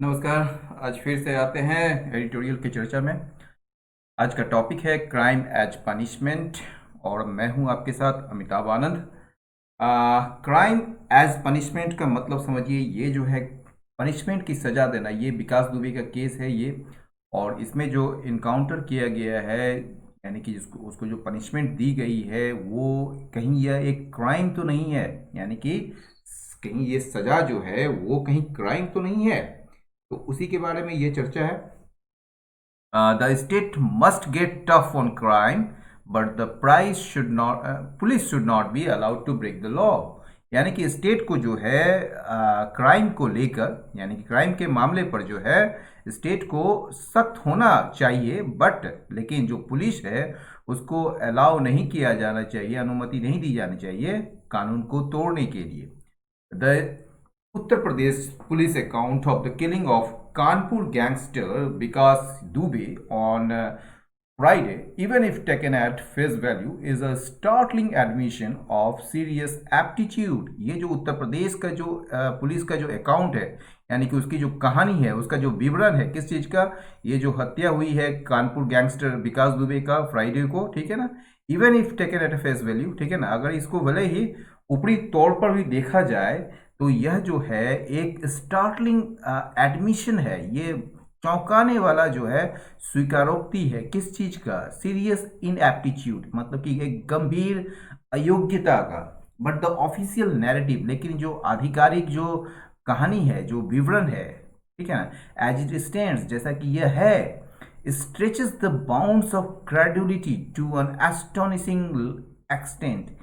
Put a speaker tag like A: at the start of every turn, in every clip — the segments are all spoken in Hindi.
A: नमस्कार। आज फिर से आते हैं एडिटोरियल की चर्चा में। आज का टॉपिक है क्राइम एज पनिशमेंट और मैं हूं आपके साथ अमिताभ आनंद। क्राइम एज पनिशमेंट का मतलब समझिए, ये जो है पनिशमेंट की सज़ा देना, ये विकास दुबे का केस है ये। और इसमें जो इनकाउंटर किया गया है, यानी कि जिसको उसको जो पनिशमेंट दी गई है, वो कहीं यह एक क्राइम तो नहीं है, यानी कि कहीं ये सज़ा जो है वो कहीं क्राइम तो नहीं है। तो उसी के बारे में ये चर्चा है। The state must get tough on crime, but the price should not police should not be allowed to break the law. यानी कि स्टेट को जो है क्राइम को लेकर, यानी कि क्राइम के मामले पर जो है स्टेट को सख्त होना चाहिए, बट लेकिन जो पुलिस है उसको अलाउ नहीं किया जाना चाहिए, अनुमति नहीं दी जानी चाहिए कानून को तोड़ने के लिए। The Uttar Pradesh police account of the killing of Kanpur gangster Vikas Dubey on Friday, even if taken at face value, is a startling admission of serious aptitude। ये जो उत्तर प्रदेश का जो पुलिस का जो अकाउंट है, यानी कि उसकी जो कहानी है, उसका जो विवरण है, किस चीज़ का, ये जो हत्या हुई है कानपुर गैंगस्टर विकास दुबे का फ्राइडे को, ठीक है ना। Even if taken at face value, ठीक है ना, अगर इसको भले ही ऊपरी तौर पर भी देखा जाए तो यह जो है एक स्टार्टलिंग एडमिशन है, ये चौंकाने वाला जो है स्वीकारोक्ति है। किस चीज का? सीरियस इनएप्टीट्यूड, मतलब कि एक गंभीर अयोग्यता का। बट द ऑफिशियल नैरेटिव, लेकिन जो आधिकारिक जो कहानी है, जो विवरण है, ठीक है ना, एज इट स्टैंड्स, जैसा कि यह है, stretches the bounds of credibility to an astonishing extent.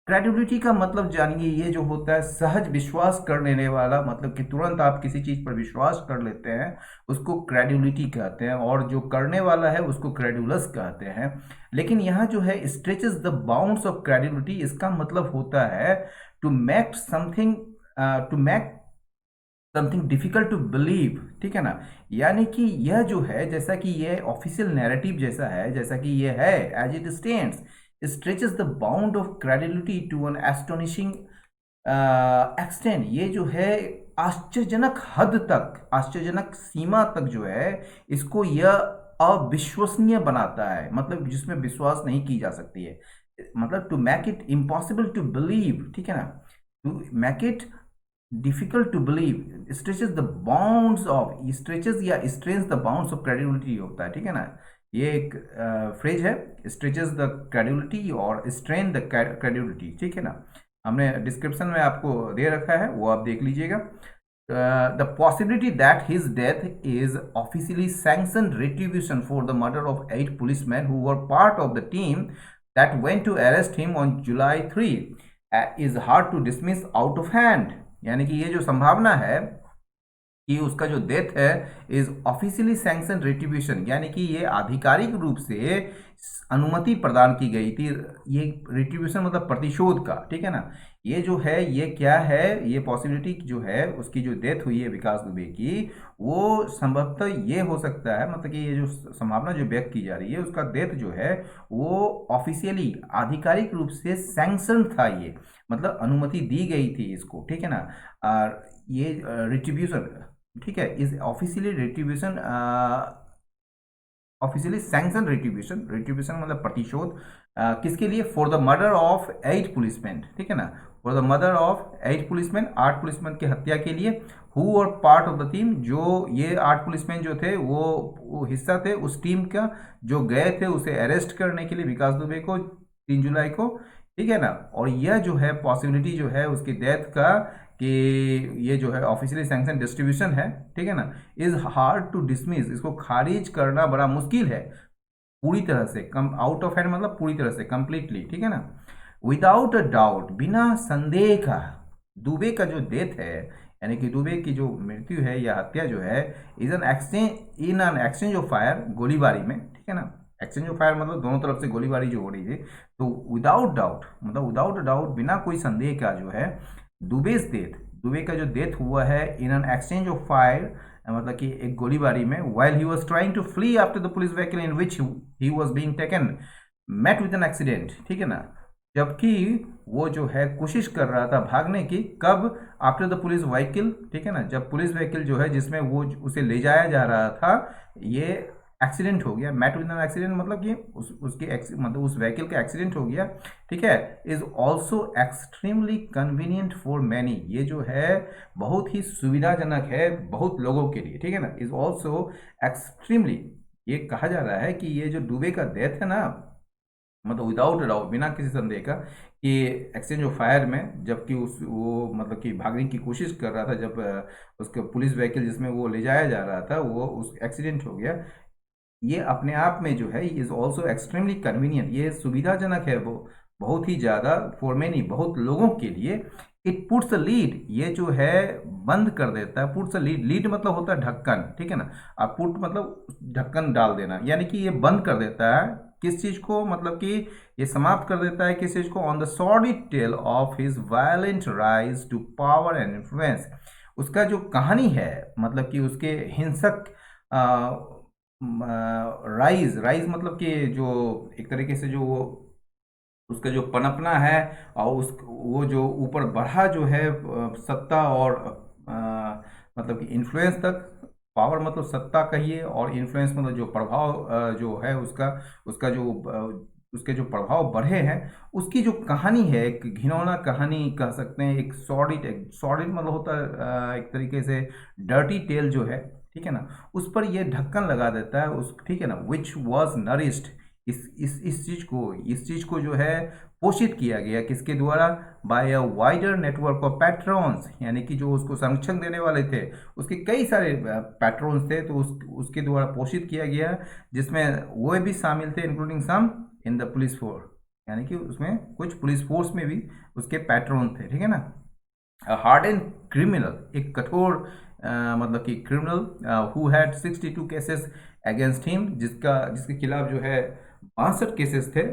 A: Credibility का मतलब जानिए, ये जो होता है सहज विश्वास कर लेने वाला, मतलब कि तुरंत आप किसी चीज पर विश्वास कर लेते हैं, उसको क्रेडिबिलिटी कहते हैं, और जो करने वाला है उसको क्रेडुलस कहते हैं। लेकिन यहाँ जो है stretches the bounds of credibility, इसका मतलब होता है to make something, to make something difficult to believe, ठीक है ना। यानी कि यह जो है, जैसा कि यह ऑफिशियल नैरेटिव जैसा है, जैसा कि यह है, as it stands stretches the bound of credibility to an astonishing extent. ये जो है आश्चर्यजनक हद तक, आश्चर्यजनक सीमा तक जो है, इसको यह अविश्वसनीय बनाता है, मतलब जिसमें विश्वास नहीं की जा सकती है, मतलब to make it impossible to believe, ठीक है ना, to make it difficult to believe, stretches the bounds of, stretches या strains the bounds of credibility होता है, ठीक है ना। ये एक फ्रेज है, स्ट्रेचेस द क्रेडिबिलिटी और स्ट्रेन द क्रेडिबिलिटी, ठीक है ना। हमने डिस्क्रिप्शन में आपको दे रखा है, वो आप देख लीजिएगा। The possibility that his death is officially sanction retribution for the murder of 8 policemen who were part of the team that went to arrest him on July 3 is hard to dismiss out of hand। यानी कि ये जो संभावना है कि उसका जो डेथ है इज ऑफिशियली सैंक्शन रिट्रीब्यूशन, यानी कि ये आधिकारिक रूप से अनुमति प्रदान की गई थी। ये रिट्रीब्यूशन मतलब प्रतिशोध का, ठीक है ना। ये जो है, ये क्या है, ये पॉसिबिलिटी जो है उसकी जो डेथ हुई है विकास दुबे की, वो संभवतः ये हो सकता है, मतलब कि ये जो संभावना जो व्यक्त की जा रही है, उसका डेथ जो है वो ऑफिशियली आधिकारिक रूप से सैंक्शन था, ये मतलब अनुमति दी गई थी इसको, ठीक है ना। और ये रिट्रीब्यूशन, ठीक है, is officially retribution, officially sanction retribution, retribution मतलब प्रतिशोध, किसके लिए? For the murder of 8 policeman, ठीक है ना, for the murder of 8 policeman, 8 policeman की हत्या के लिए। हु और पार्ट ऑफ द टीम, जो ये 8 पुलिसमैन जो थे वो हिस्सा थे उस टीम का, जो गए थे उसे अरेस्ट करने के लिए विकास दुबे को 3 जुलाई को, ठीक है ना। और यह जो है पॉसिबिलिटी जो है उसकी डेथ का, कि ये जो है ऑफिशियली सैंक्शन डिस्ट्रीब्यूशन है, ठीक है ना, इज हार्ड टू डिसमिस, इसको खारिज करना बड़ा मुश्किल है, पूरी तरह से, कम आउट ऑफ हैंड मतलब पूरी तरह से, कंप्लीटली, ठीक है ना। विदाउट अ डाउट, बिना संदेह का, दुबे का जो डेथ है, यानी कि दुबे की जो मृत्यु है या हत्या जो है, is an exchange, in an exchange of fire, गोलीबारी में, ठीक है ना। एक्सचेंज ऑफ फायर मतलब दोनों तरफ से गोलीबारी जो हो रही थी। तो विदाउट डाउट मतलब विदाउट डाउट, बिना कोई संदेह का जो है, दुबेज डेथ, दुबे का जो डेथ हुआ है in an exchange of fire, मतलब कि एक गोलीबारी में, while he was trying to flee after the police vehicle in which he was being taken met with an accident, ठीक है ना। जबकि वो जो है कोशिश कर रहा था भागने की, कब? आफ्टर द पुलिस व्हीकल, ठीक है ना, जब पुलिस व्हीकल जो है जिसमें वो उसे ले जाया जा रहा था, ये एक्सीडेंट हो गया, मेट विद एन एक्सीडेंट, मतलब कि मतलब उस व्हीकल का एक्सीडेंट हो गया, ठीक है, is also extremely convenient for many, ये जो है बहुत ही सुविधाजनक है बहुत लोगों के लिए, ठीक है ना, इज ऑल्सो एक्सट्रीमली, ये कहा जा रहा है कि ये जो दुबे का डेथ है ना, मतलब विदाउट डाउट, बिना किसी संदेह का, कि एक्सचेंज ऑफ फायर में, जबकि उस वो मतलब कि भागने की कोशिश कर रहा था, जब उसका पुलिस व्हीकल जिसमें वो ले जाया जा रहा था वो उस एक्सीडेंट हो गया, ये अपने आप में जो है इज ऑल्सो एक्सट्रीमली कन्वीनियंट, ये सुविधाजनक है वो बहुत ही ज़्यादा फॉर मेनी, बहुत लोगों के लिए। इट पुट्स अ लीड, ये जो है बंद कर देता है, पुट्स अ लीड, लीड मतलब होता है ढक्कन, ठीक है ना, अब पुट मतलब ढक्कन डाल देना, यानी कि ये बंद कर देता है किस चीज़ को, मतलब कि ये समाप्त कर देता है किस चीज़ को, on the solid tale of his violent rise to power and influence, उसका जो कहानी है, मतलब कि उसके हिंसक राइज, राइज मतलब कि जो एक तरीके से जो वो उसका जो पनपना है, और उस वो जो ऊपर बढ़ा जो है सत्ता और मतलब कि इन्फ्लुएंस तक, पावर मतलब सत्ता कहिए, और इन्फ्लुएंस मतलब जो प्रभाव जो है उसका, उसका जो उसके जो प्रभाव बढ़े हैं, उसकी जो कहानी है, एक घिनौना कहानी कह सकते हैं, एक सॉलिड मतलब होता है एक तरीके से डर्टी टेल जो है, ठीक है ना, उस पर ये ढक्कन लगा देता है उस, ठीक है ना, विच वॉज नरिश्ड, इस चीज को जो है पोषित किया गया किसके द्वारा, by a wider network of patrons, यानी कि जो उसको संरक्षण देने वाले थे उसके कई सारे पैट्रॉन्स थे, तो उसके द्वारा पोषित किया गया, जिसमें वो भी शामिल थे, including some in the police force, यानी कि उसमें कुछ पुलिस फोर्स में भी उसके पैट्रॉन थे, ठीक है ना। हार्ड एंड क्रिमिनल, एक कठोर मतलब कि criminal who had 62 cases against him, जिसके खिलाफ जो है 62 केसेस थे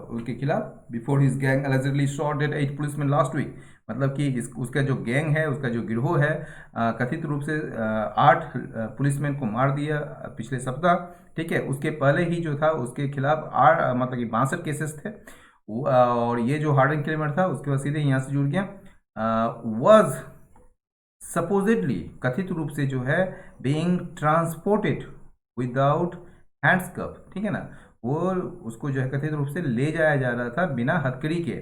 A: उसके खिलाफ, before his gang allegedly shot dead 8 policemen last week, मतलब कि उसका जो गैंग है, उसका जो गिरोह है, कथित रूप से 8 पुलिसमैन को मार दिया पिछले सप्ताह, ठीक है, उसके पहले ही जो था उसके खिलाफ 8 मतलब कि 62 केसेस थे, और ये जो हार्ड एंड क्रिमिनल था उसके बाद सीधे यहाँ से जुड़ गया, वॉज सपोजिडली, कथित रूप से जो है बीइंग ट्रांसपोर्टेड विदाउट हैंड्सकफ, ठीक है ना, वो उसको जो है कथित रूप से ले जाया जा रहा था बिना हथकड़ी के,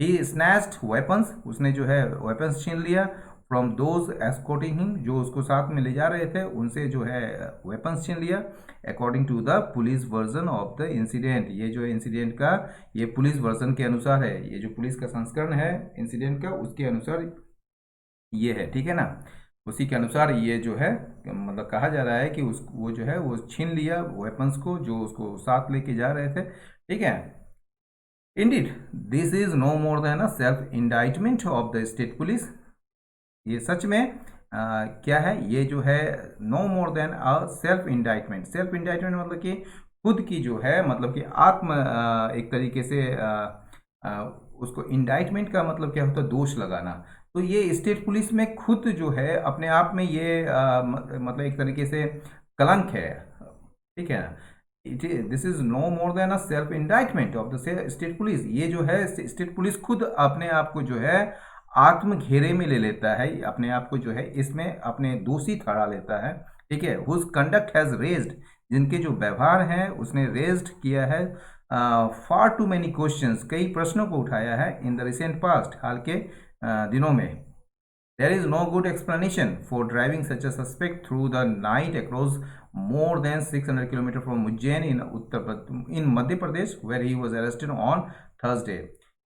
A: ही स्नैच्ड वेपन्स, उसने जो है वेपन्स छीन लिया, फ्रॉम दोज एस्कॉर्टिंग हिम, जो उसको साथ में ले जा रहे थे उनसे जो है वेपन्स छीन लिया, according to the police version of the incident, ये जो है इंसिडेंट का ये पुलिस वर्जन के अनुसार है, ये जो पुलिस का संस्करण है इंसिडेंट का उसके अनुसार ये है, ठीक है ना, उसी के अनुसार ये जो है मतलब कहा जा रहा है कि उस वो जो है वो छीन लिया वेपन्स को जो उसको साथ लेके जा रहे थे, ठीक है। Indeed this is no more than a self indictment of the state police, ये सच में क्या है, ये जो है no more than a self indictment, self indictment मतलब कि खुद की जो है, मतलब कि आत्म एक तरीके से उसको इंडाइटमेंट का मतलब क्या होता है, दोष लगाना, तो ये स्टेट पुलिस में खुद जो है अपने आप में ये मतलब एक तरीके से कलंक है, ठीक है, this is no more than a self indictment of the state police, ये जो है स्टेट पुलिस खुद अपने आप को जो है आत्म घेरे में ले लेता है, अपने आप को जो है इसमें अपने दोषी ठहरा लेता है, ठीक है, हुज कंडक्ट हैज रेज्ड, जिनके जो व्यवहार हैं उसने रेज्ड किया है फार टू मैनी क्वेश्चंस, कई प्रश्नों को उठाया है, इन द रिसेंट पास्ट, हाल के दिनों में, there is no good explanation for driving such a suspect through the night across more than 600 km from Ujjain in Madhya Pradesh, where he was arrested on Thursday.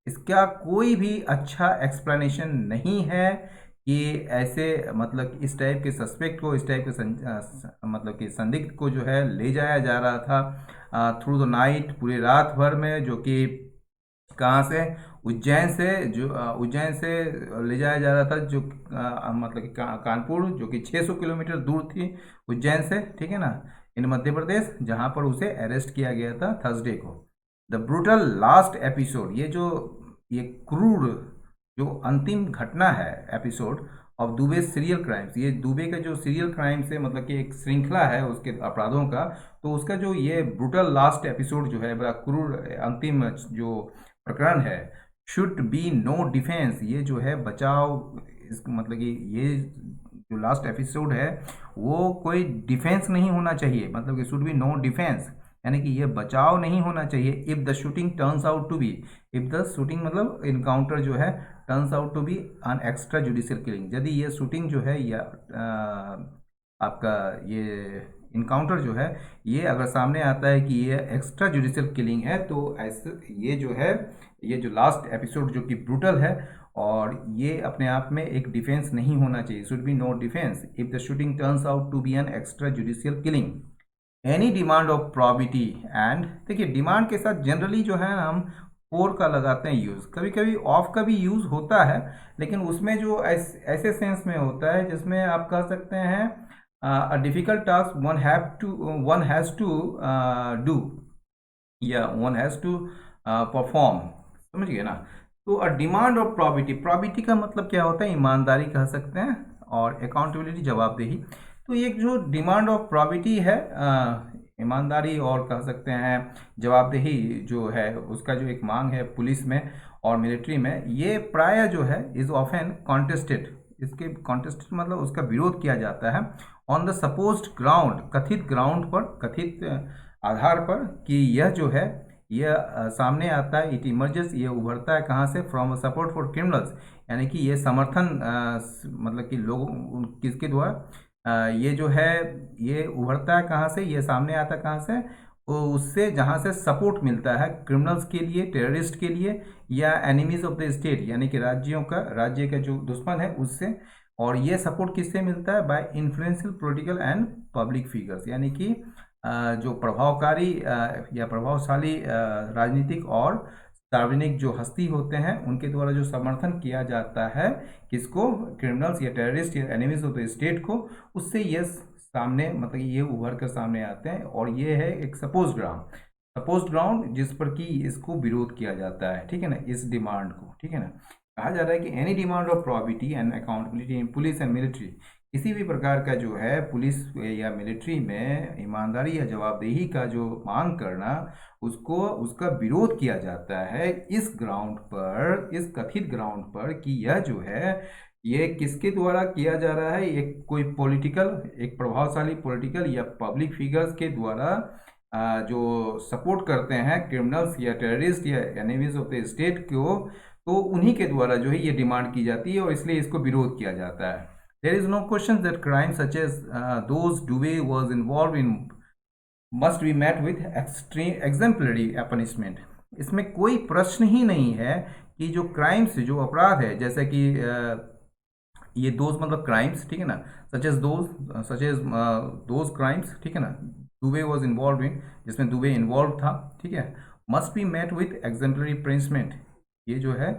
A: इसका कोई भी अच्छा एक्सप्लेनेशन नहीं है कि ऐसे मतलब इस टाइप के सस्पेक्ट को, इस टाइप के मतलब कि संदिग्ध को जो है ले जाया जा रहा था थ्रू द नाइट, पूरे रात भर में, जो कि कहाँ से, उज्जैन से, जो उज्जैन से ले जाया जा रहा था, जो मतलब कि कानपुर, जो कि 600 किलोमीटर दूर थी उज्जैन से, ठीक है ना, इन मध्य प्रदेश, जहाँ पर उसे अरेस्ट किया गया था थर्सडे को। द ब्रूटल लास्ट एपिसोड, ये क्रूर जो अंतिम घटना है episode of Dubey serial crimes, ये दुबे का जो सीरियल क्राइम्स है, मतलब कि एक श्रृंखला है उसके अपराधों का, तो उसका जो ये ब्रूटल लास्ट एपिसोड जो है, बड़ा क्रूर अंतिम जो प्रकरण है, शुड बी नो डिफेंस, ये जो है बचाव इस मतलब कि ये जो लास्ट एपिसोड है वो कोई डिफेंस नहीं होना चाहिए, मतलब कि शुड बी नो डिफेंस, यानी कि ये बचाव नहीं होना चाहिए। If the shooting turns out to be, if the shooting मतलब इनकाउंटर जो है turns out to be an extra judicial killing, यदि ये शूटिंग जो है या आपका ये इनकाउंटर जो है ये अगर सामने आता है कि ये एक्स्ट्रा जुडिशियल किलिंग है, तो ऐसे ये जो है ये जो लास्ट एपिसोड जो कि ब्रूटल है और ये अपने आप में एक डिफेंस नहीं होना चाहिए, should be no defence if the shooting turns out to be an extra judicial killing. Any demand of probity and, देखिए डिमांड के साथ जनरली जो है हम फोर का लगाते हैं यूज़, कभी कभी ऑफ का भी यूज़ होता है, लेकिन उसमें जो ऐसे सेंस में होता है जिसमें आप कह सकते हैं a difficult task one has to do या वन हैज़ टू परफॉर्म, समझ गए ना। तो a demand of probity, probity का मतलब क्या होता है, ईमानदारी कह सकते हैं, और अकाउंटेबिलिटी जवाबदेही। तो ये जो डिमांड ऑफ प्रॉबिटी है ईमानदारी और कह सकते हैं जवाबदेही जो है उसका जो एक मांग है पुलिस में और मिलिट्री में, ये प्राय जो है इज ऑफन कॉन्टेस्टेड, इसके कॉन्टेस्टेड मतलब उसका विरोध किया जाता है ऑन द सपोज्ड ग्राउंड, कथित ग्राउंड पर, कथित आधार पर कि यह जो है यह सामने आता है, इट इमर्जेस, ये उभरता है कहाँ से, फ्रॉम सपोर्ट फॉर क्रिमिनल्स, यानी कि ये समर्थन मतलब कि लोगों किसके द्वारा ये जो है ये उभरता है कहाँ से, ये सामने आता है कहाँ से, वो उससे जहाँ से सपोर्ट मिलता है क्रिमिनल्स के लिए, टेररिस्ट के लिए, या एनिमीज ऑफ द स्टेट, यानी कि राज्य का जो दुश्मन है उससे। और ये सपोर्ट किससे मिलता है, by influential political and public figures, यानी कि जो प्रभावकारी या प्रभावशाली राजनीतिक और सार्वजनिक जो हस्ती होते हैं उनके द्वारा जो समर्थन किया जाता है किसको, क्रिमिनल्स या टेररिस्ट या एनिमीज ऑफ द स्टेट को, उससे ये सामने मतलब ये उभर कर सामने आते हैं। और ये है एक सपोज ग्राउंड जिस पर कि इसको विरोध किया जाता है, ठीक है ना, इस डिमांड को, ठीक है ना। कहा जा रहा है कि any demand of probity and accountability in police and military, किसी भी प्रकार का जो है पुलिस या मिलिट्री में ईमानदारी या जवाबदेही का जो मांग करना, उसको उसका विरोध किया जाता है इस ग्राउंड पर, इस कथित ग्राउंड पर कि यह जो है ये किसके द्वारा किया जा रहा है, एक कोई एक प्रभावशाली पॉलिटिकल या पब्लिक फिगर्स के द्वारा जो सपोर्ट करते हैं क्रिमिनल्स या टेररिस्ट या एनिमीज ऑफ द स्टेट को, तो उन्हीं के द्वारा जो है ये डिमांड की जाती है और इसलिए इसको विरोध किया जाता है। There is no question that crime such as those Dubey was involve in must be met with extreme exemplary punishment, इसमें कोई प्रश्न ही नहीं है कि जो क्राइम्स, जो अपराध है, जैसे कि ये दोज मतलब क्राइम्स, ठीक है ना, सच एज दोज क्राइम्स, ठीक है ना, दुबे वॉज इन्वॉल्व इन, जिसमें दुबे इन्वॉल्व था, ठीक है, must be met with exemplary punishment, ये जो है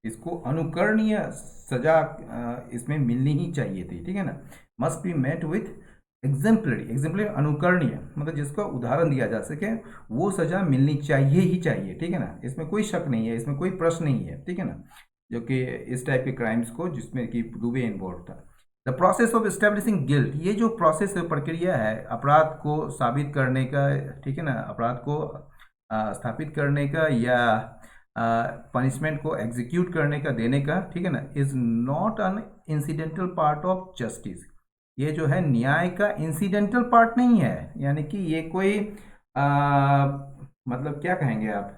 A: इसको अनुकरणीय सजा इसमें मिलनी ही चाहिए थी, ठीक है ना। Must be met with exemplary अनुकरणीय मतलब जिसका उदाहरण दिया जा सके, वो सजा मिलनी चाहिए ही चाहिए, ठीक है ना, इसमें कोई शक नहीं है, इसमें कोई प्रश्न नहीं है, ठीक है ना, जो कि इस टाइप के क्राइम्स को जिसमें कि दुबे इन्वॉल्व था। The process of establishing guilt, ये जो प्रोसेस प्रक्रिया है अपराध को साबित करने का, ठीक है ना, अपराध को स्थापित करने का या पनिशमेंट को एग्जीक्यूट करने का, देने का, ठीक है ना, is not an incidental part of justice, ये जो है न्याय का इंसिडेंटल पार्ट नहीं है, यानी कि ये कोई मतलब क्या कहेंगे आप,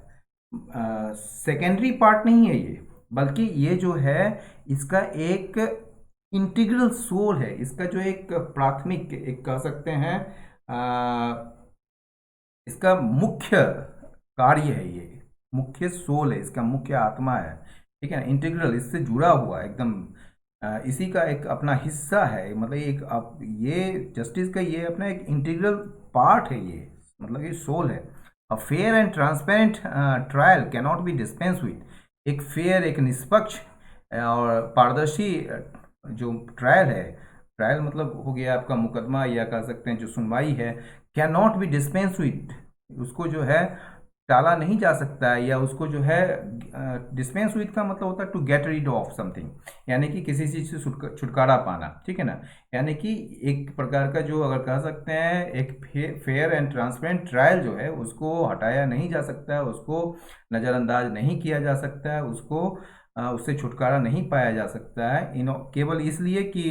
A: सेकेंडरी पार्ट नहीं है ये, बल्कि ये जो है इसका एक इंटीग्रल सोल है, इसका जो एक प्राथमिक, एक कह सकते हैं इसका मुख्य कार्य है, ये मुख्य सोल है, इसका मुख्य आत्मा है, ठीक है, इंटीग्रल, इससे जुड़ा हुआ एकदम इसी का एक अपना हिस्सा है, मतलब एक ये जस्टिस का ये अपना एक इंटीग्रल पार्ट है, ये मतलब ये सोल है। A fair and transparent trial can not be dispense with, एक फेयर, एक निष्पक्ष और पारदर्शी जो ट्रायल है, ट्रायल मतलब हो गया आपका मुकदमा या कह सकते हैं जो सुनवाई है, can not be dispense with, उसको जो है टाला नहीं जा सकता है, या उसको जो है डिस्पेंस विथ का मतलब होता है to get rid of something, यानी कि किसी चीज़ से छुटकारा पाना, ठीक है ना, यानी कि एक प्रकार का जो अगर कह सकते हैं एक फेयर एंड ट्रांसपेरेंट ट्रायल जो है उसको हटाया नहीं जा सकता है, उसको नज़रअंदाज नहीं किया जा सकता है, उसको उससे छुटकारा नहीं पाया जा सकता है केवल इसलिए कि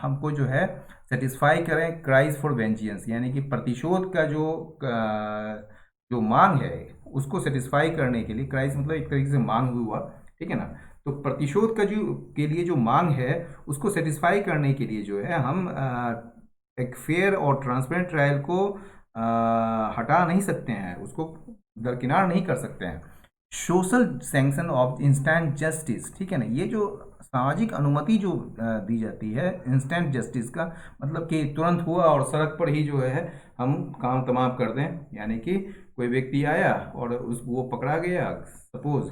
A: हमको जो है सेटिस्फाई करें क्राइज फॉर वेंजियंस, यानी कि प्रतिशोध का जो मांग है उसको सेटिस्फाई करने के लिए, क्राइज मतलब एक तरीके से मांग हुआ, ठीक है ना। तो प्रतिशोध का जो के लिए जो मांग है उसको सेटिस्फाई करने के लिए जो है हम एक फेयर और ट्रांसपेरेंट ट्रायल को हटा नहीं सकते हैं, उसको दरकिनार नहीं कर सकते हैं। Social sanction of instant justice, ठीक है ना, ये जो सामाजिक अनुमति जो दी जाती है इंस्टेंट जस्टिस का मतलब कि तुरंत हुआ और सड़क पर ही जो है हम काम तमाम कर दें, यानी कि कोई व्यक्ति आया और वो पकड़ा गया, सपोज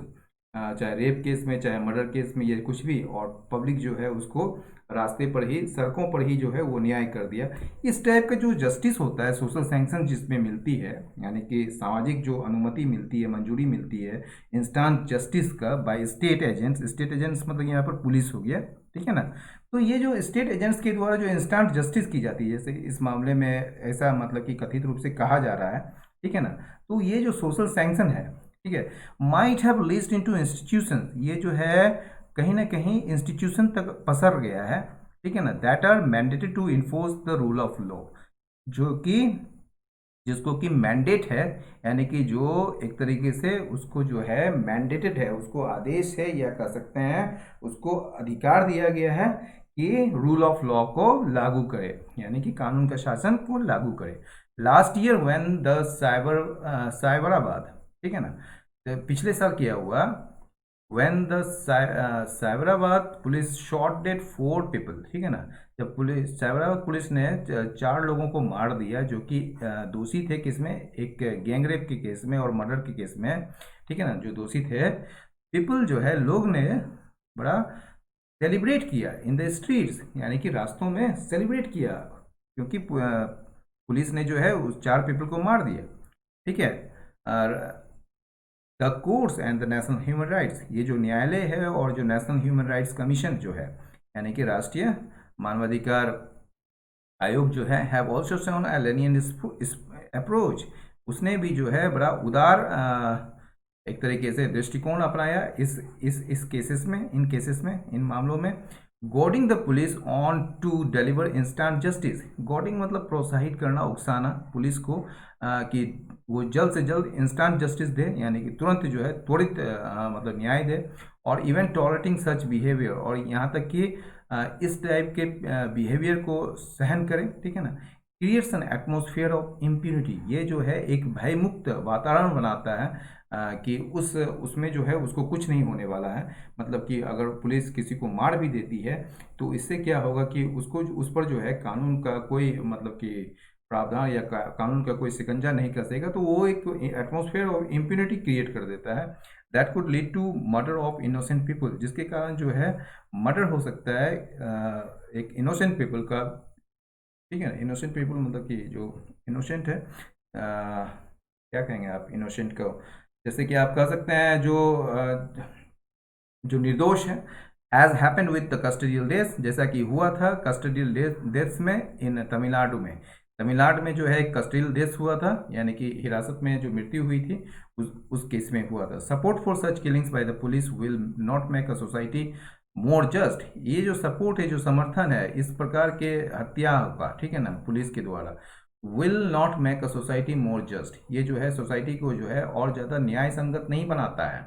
A: चाहे रेप केस में चाहे मर्डर केस में या कुछ भी, और पब्लिक जो है उसको रास्ते पर ही सड़कों पर ही जो है वो न्याय कर दिया। इस टाइप का जो जस्टिस होता है, सोशल सैंक्शन जिसमें मिलती है, यानी कि सामाजिक जो अनुमति मिलती है, मंजूरी मिलती है इंस्टेंट जस्टिस का by state agents, state agents मतलब यहाँ पर पुलिस हो गया, ठीक है ना। तो ये जो स्टेट एजेंट्स के द्वारा जो इंस्टेंट जस्टिस की जाती है, जैसे इस मामले में ऐसा मतलब कि कथित रूप से कहा जा रहा है, ठीक है ना। तो ये जो सोशल सैंक्शन है, ठीक है, might have leased into institution, ये जो है कहीं ना कहीं इंस्टीट्यूशन तक पसर गया है, ठीक है ना, that are mandated to enforce the rule of law, जो कि जिसको कि मैंडेट है, यानी कि जो एक तरीके से उसको जो है मैंडेटेड है, उसको आदेश है या कह सकते हैं उसको अधिकार दिया गया है कि रूल ऑफ लॉ को लागू करे, यानी कि कानून का शासन को लागू करे। Last year when the Cyberabad, ठीक है ना, तो पिछले साल किया हुआ when the Cyberabad police shot dead 4 people, ठीक है ना, जब पुलिस साइबराबाद पुलिस ने 4 लोगों को मार दिया जो कि दोषी थे, किसमें, एक गैंगरेप के केस में और मर्डर के केस में, ठीक है ना, जो दोषी थे। पीपल जो है लोग ने बड़ा सेलिब्रेट किया इन द स्ट्रीट्स, यानी कि रास्तों में सेलिब्रेट किया, क्योंकि पुलिस ने जो है उस 4 पीपल को मार दिया, ठीक है। और the courts and the national human rights, ये जो न्यायालय है और जो नेशनल ह्यूमन राइट्स कमीशन जो है, यानी कि राष्ट्रीय मानवाधिकार आयोग जो है, have also shown a lenient approach, उसने भी जो है बड़ा उदार एक तरीके से दृष्टिकोण अपनाया इस केसेस में, इन मामलों में। Goading the police on to deliver instant justice, goading मतलब प्रोत्साहित करना, उकसाना पुलिस को कि वो जल्द से जल्द इंस्टेंट जस्टिस दे, यानी कि तुरंत जो है त्वरित मतलब न्याय दे, और इवन टॉलरेटिंग सच बिहेवियर, और यहाँ तक कि इस टाइप के बिहेवियर को सहन करें, ठीक है ना। Creates an atmosphere of impunity, ये जो है एक भयमुक्त वातावरण बनाता है कि उसमें जो है उसको कुछ नहीं होने वाला है, मतलब कि अगर पुलिस किसी को मार भी देती है तो इससे क्या होगा कि उसको उस पर जो है कानून का कोई मतलब कि प्रावधान या कानून का कोई शिकंजा नहीं कसेगा, तो वो एक एटमोसफियर ऑफ इम्प्यूनिटी क्रिएट कर देता है। That could lead to murder of innocent people, जिसके कारण जो है मर्डर हो सकता है एक इनोसेंट पीपल का, ठीक है ना। इनोसेंट पीपल मतलब कि जो इनोसेंट है, क्या कहेंगे आप इनोसेंट को, जैसे कि आप कह सकते हैं जो निर्दोष है, as happened with the custodial death, जैसा कि हुआ था कस्टोडियल डेथ्स में इन तमिलनाडु में। तमिलनाडु में जो है एक कस्टोडियल डेथ हुआ था, यानी कि हिरासत में जो मृत्यु हुई थी उस केस में हुआ था। Support for such killings by the police will not make a society more just, ये जो सपोर्ट है, जो समर्थन है इस प्रकार के हत्या का, ठीक है ना, पुलिस के द्वारा, will not make a society more just, ये जो है सोसाइटी को जो है और ज़्यादा न्याय संगत नहीं बनाता है,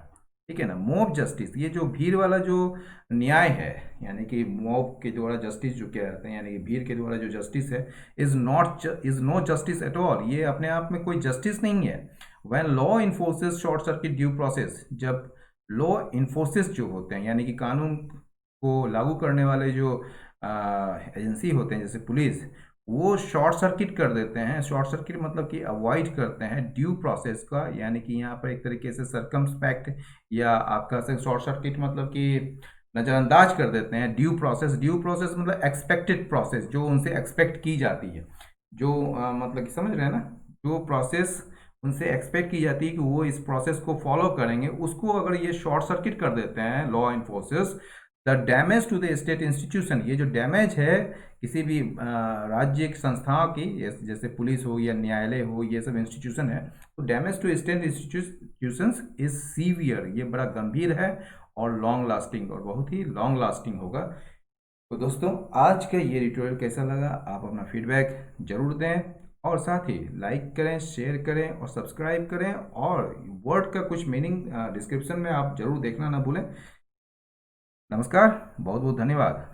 A: ठीक है ना। मॉब जस्टिस, ये जो भीड़ वाला जो न्याय है, यानी कि मॉब के द्वारा जस्टिस जो क्या रहते हैं, यानी कि भीड़ के द्वारा जो जस्टिस है, is no justice at all, ये अपने आप में कोई जस्टिस नहीं है। When law enforcers short circuit due process, जब लॉ इन्फोर्सेस जो होते हैं, यानी कि कानून को लागू करने वाले जो एजेंसी होते हैं जैसे पुलिस, वो शॉर्ट सर्किट कर देते हैं। शॉर्ट सर्किट मतलब कि अवॉइड करते हैं ड्यू प्रोसेस का, यानी कि यहाँ पर एक तरीके से सरकमस्पेक्ट, या आपका से शॉर्ट सर्किट मतलब कि नज़रअंदाज कर देते हैं ड्यू प्रोसेस। ड्यू प्रोसेस मतलब एक्सपेक्टेड प्रोसेस, जो उनसे एक्सपेक्ट की जाती है, जो मतलब कि समझ रहे हैं ना, जो प्रोसेस उनसे एक्सपेक्ट की जाती है कि वो इस प्रोसेस को फॉलो करेंगे, उसको अगर ये शॉर्ट सर्किट कर देते हैं law enforcers, the damage to the state institution, ये जो डैमेज है किसी भी राज्य की संस्थाओं की, जैसे पुलिस हो या न्यायालय हो, ये सब इंस्टीट्यूशन है, तो damage to state institutions is severe, ये बड़ा गंभीर है और लॉन्ग लास्टिंग, और बहुत ही लॉन्ग लास्टिंग होगा। तो दोस्तों, आज का ये ट्यूटोरियल कैसा लगा, आप अपना फीडबैक जरूर दें, और साथ ही लाइक करें, शेयर करें और सब्सक्राइब करें, और वर्ड का कुछ मीनिंग डिस्क्रिप्शन में आप जरूर देखना ना भूलें। नमस्कार, बहुत बहुत धन्यवाद।